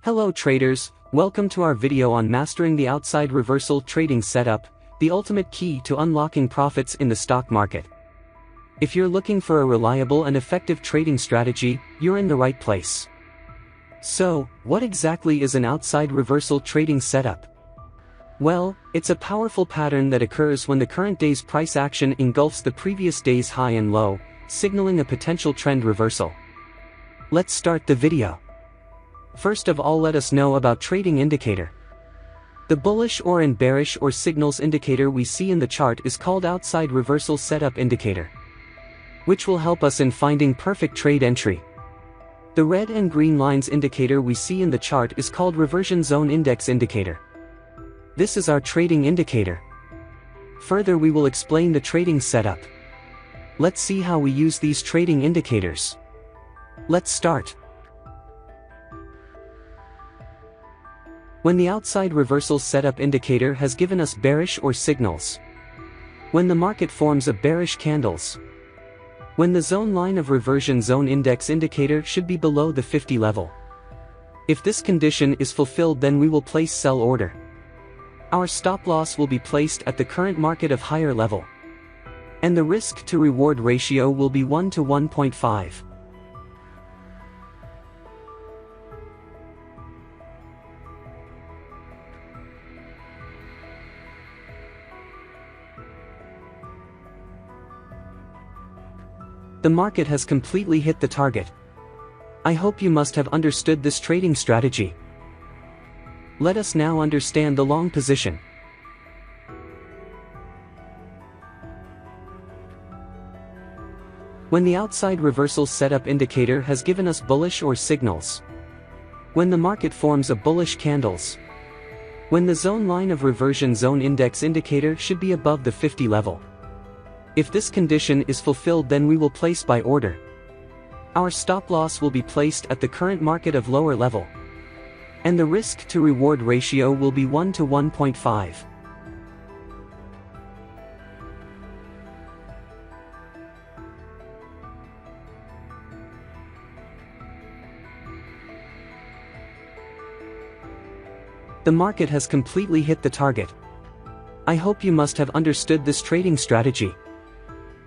Hello traders, welcome to our video on mastering the outside reversal trading setup, the ultimate key to unlocking profits in the stock market. If you're looking for a reliable and effective trading strategy, you're in the right place. So, what exactly is an outside reversal trading setup? Well, it's a powerful pattern that occurs when the current day's price action engulfs the previous day's high and low, signaling a potential trend reversal. Let's start the video. First of all, let us know about trading indicator. The bullish or bearish or signals indicator we see in the chart is called outside reversal setup indicator, which will help us in finding perfect trade entry. The red and green lines indicator we see in the chart is called reversion zone index indicator. This is our trading indicator. Further, we will explain the trading setup. Let's see how we use these trading indicators. Let's start. When the outside reversal setup indicator has given us bearish or signals. When the market forms a bearish candles. When the zone line of reversion zone index indicator should be below the 50 level. If this condition is fulfilled, then we will place sell order. Our stop loss will be placed at the current market of higher level. And the risk to reward ratio will be 1 to 1.5. The market has completely hit the target. I hope you must have understood this trading strategy. Let us now understand the long position. When the outside reversal setup indicator has given us bullish or signals. When the market forms a bullish candles. When the zone line of reversion zone index indicator should be above the 50 level. If this condition is fulfilled, then we will place buy order. Our stop loss will be placed at the current market of lower level. And the risk to reward ratio will be 1 to 1.5. The market has completely hit the target. I hope you must have understood this trading strategy.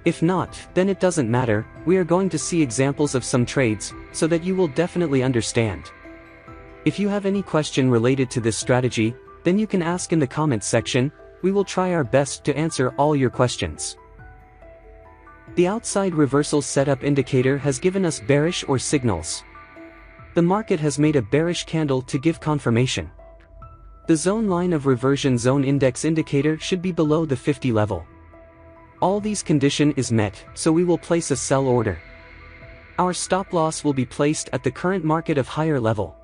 If not, then it doesn't matter, we are going to see examples of some trades, so that you will definitely understand. If you have any question related to this strategy, then you can ask in the comments section, we will try our best to answer all your questions. The outside reversal setup indicator has given us bearish or signals. The market has made a bearish candle to give confirmation. The zone line of reversion zone index indicator should be below the 50 level. All these condition is met, so we will place a sell order. Our stop loss will be placed at the current market of higher level.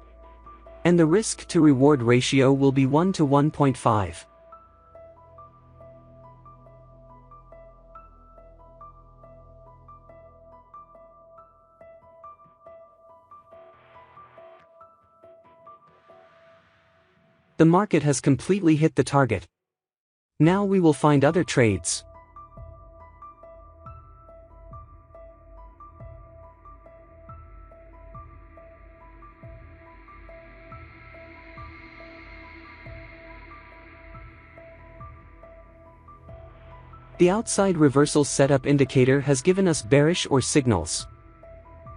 And the risk to reward ratio will be 1 to 1.5. The market has completely hit the target. Now we will find other trades. The outside reversal setup indicator has given us bearish or signals.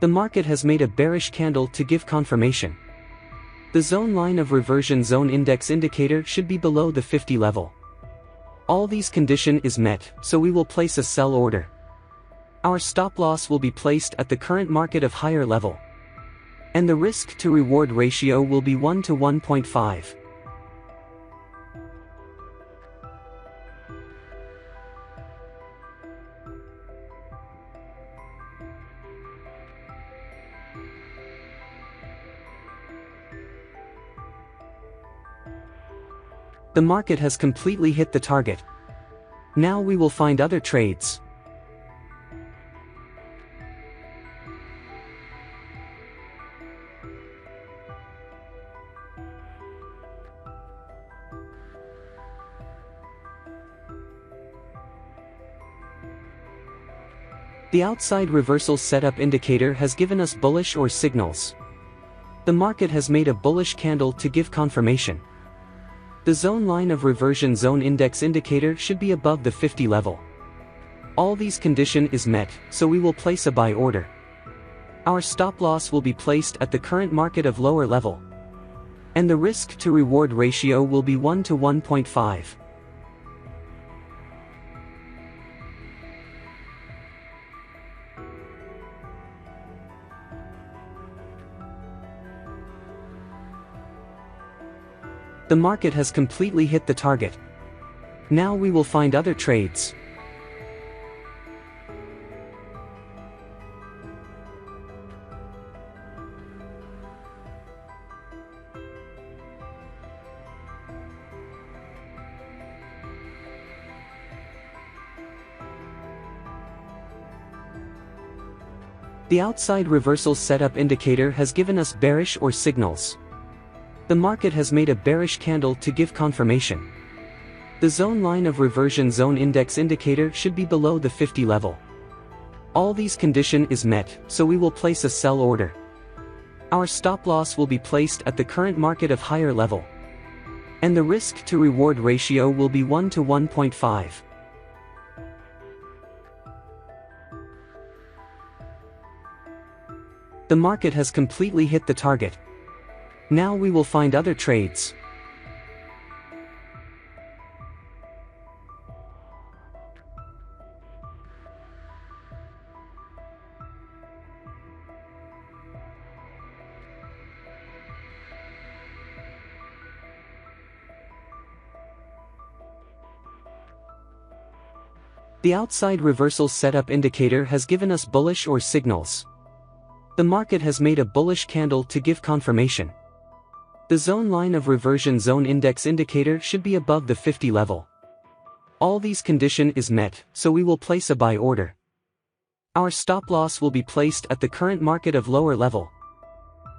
The market has made a bearish candle to give confirmation. The zone line of reversion zone index indicator should be below the 50 level. All these condition is met, so we will place a sell order. Our stop loss will be placed at the current market of higher level. And the risk to reward ratio will be 1 to 1.5. The market has completely hit the target. Now we will find other trades. The outside reversal setup indicator has given us bullish or signals. The market has made a bullish candle to give confirmation. The zone line of reversion zone index indicator should be above the 50 level. All these condition is met, so we will place a buy order. Our stop loss will be placed at the current market of lower level. And the risk to reward ratio will be 1 to 1.5. The market has completely hit the target. Now we will find other trades. The outside reversal setup indicator has given us bearish or signals. The market has made a bearish candle to give confirmation. The zone line of reversion zone index indicator should be below the 50 level. All these condition is met, so we will place a sell order. Our stop loss will be placed at the current market of higher level. And the risk to reward ratio will be 1 to 1.5. The market has completely hit the target. Now we will find other trades. The outside reversal setup indicator has given us bullish or signals. The market has made a bullish candle to give confirmation. The zone line of reversion zone index indicator should be above the 50 level. All these condition is met, so we will place a buy order. Our stop loss will be placed at the current market of lower level.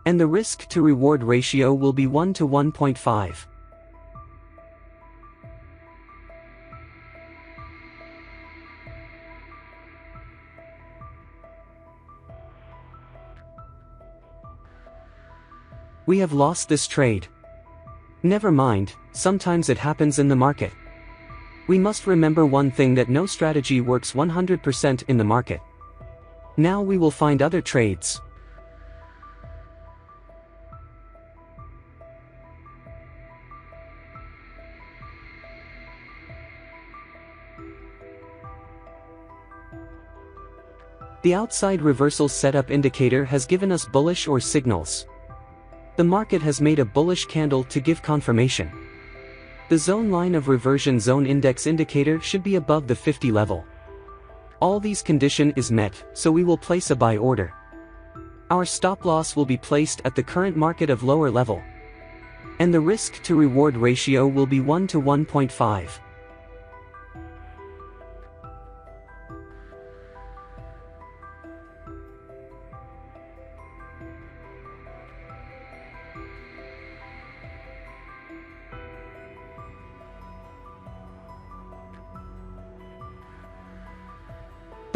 And the risk to reward ratio will be 1 to 1.5. We have lost this trade. Never mind, sometimes it happens in the market. We must remember one thing, that no strategy works 100% in the market. Now we will find other trades. The outside reversal setup indicator has given us bullish or signals. The market has made a bullish candle to give confirmation. The zone line of reversion zone index indicator should be above the 50 level. All these condition is met, so we will place a buy order. Our stop loss will be placed at the current market of lower level. And the risk to reward ratio will be 1 to 1.5.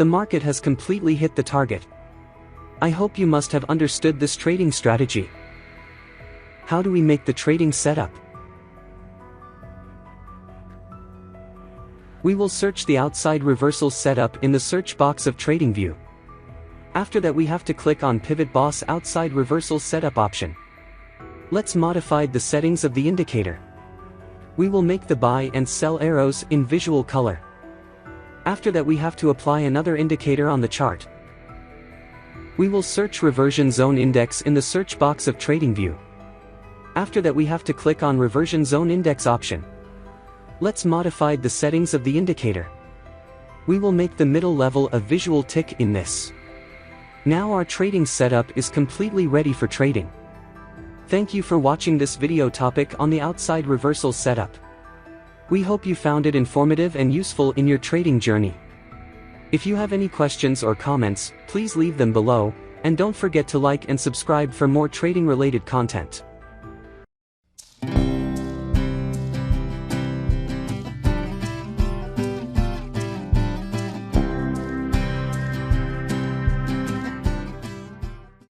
The market has completely hit the target. I hope you must have understood this trading strategy. How do we make the trading setup? We will search the outside reversal setup in the search box of Tradingview. After that we have to click on Pivot Boss outside reversal setup option. Let's modify the settings of the indicator. We will make the buy and sell arrows in visual color. After that we have to apply another indicator on the chart. We will search reversion zone index in the search box of Tradingview. After that we have to click on reversion zone index option. Let's modify the settings of the indicator. We will make the middle level a visual tick in this. Now our trading setup is completely ready for trading. Thank you for watching this video topic on the outside reversal setup. We hope you found it informative and useful in your trading journey. If you have any questions or comments, please leave them below, and don't forget to like and subscribe for more trading related content.